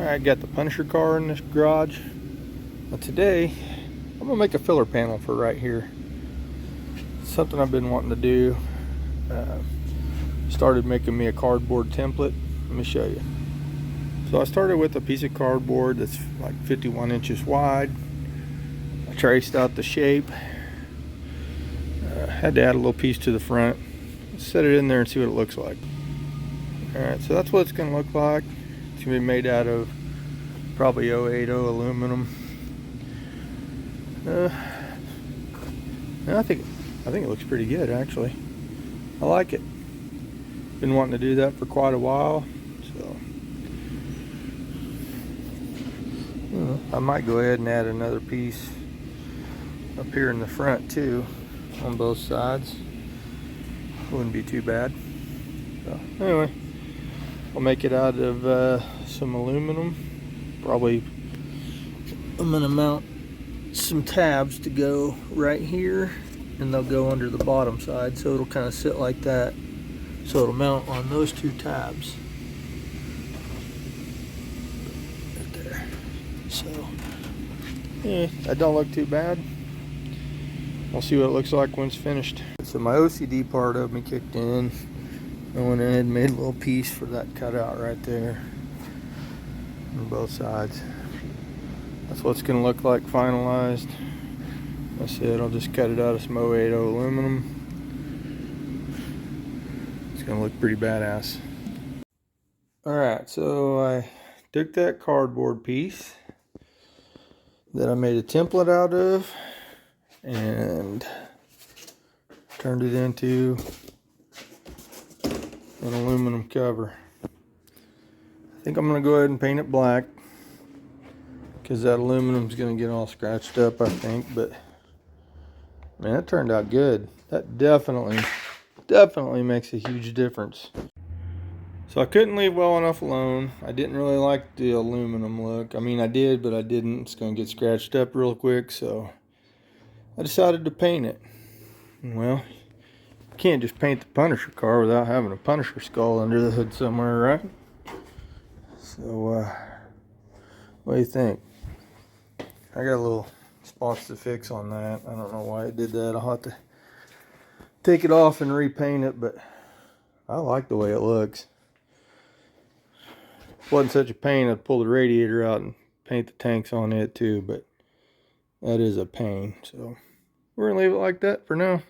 I got the Punisher car in this garage. But today, I'm gonna make a filler panel for right here. It's something I've been wanting to do. Started making me a cardboard template. Let me show you. So I started with a piece of cardboard that's like 51 inches wide. I traced out the shape. Had to add a little piece to the front. Set it in there and see what it looks like. Alright, so that's what it's going to look like. It's going to be made out of probably 080 aluminum. I think it looks pretty good, actually. I like it. Been wanting to do that for quite a while, so I might go ahead and add another piece up here in the front too, on both sides. Wouldn't be too bad. So anyway, I'll make it out of some aluminum. Probably I'm gonna mount some tabs to go right here, and they'll go under the bottom side, so it'll kind of sit like that. So it'll mount on those two tabs right there. So yeah, that don't look too bad. We'll see what it looks like when it's finished. So my OCD part of me kicked in. I went ahead and made a little piece for that cutout right there on both sides. That's what it's going to look like finalized. Like I said, I'll just cut it out of some 080 aluminum. It's going to look pretty badass. Alright, so I took that cardboard piece that I made a template out of and turned it into an aluminum cover. I think I'm going to go ahead and paint it black because that aluminum is going to get all scratched up, I think. But man, that turned out good. That definitely makes a huge difference. So I couldn't leave well enough alone. I didn't really like the aluminum look. I mean, I did, but I didn't. It's going to get scratched up real quick, so I decided to paint it. Well, you can't just paint the Punisher car without having a Punisher skull under the hood somewhere, right? So, what do you think? I got a little spots to fix on that. I don't know why it did that. I'll have to take it off and repaint it, but I like the way it looks. If it wasn't such a pain, I'd pull the radiator out and paint the tanks on it too, but that is a pain. So we're gonna leave it like that for now.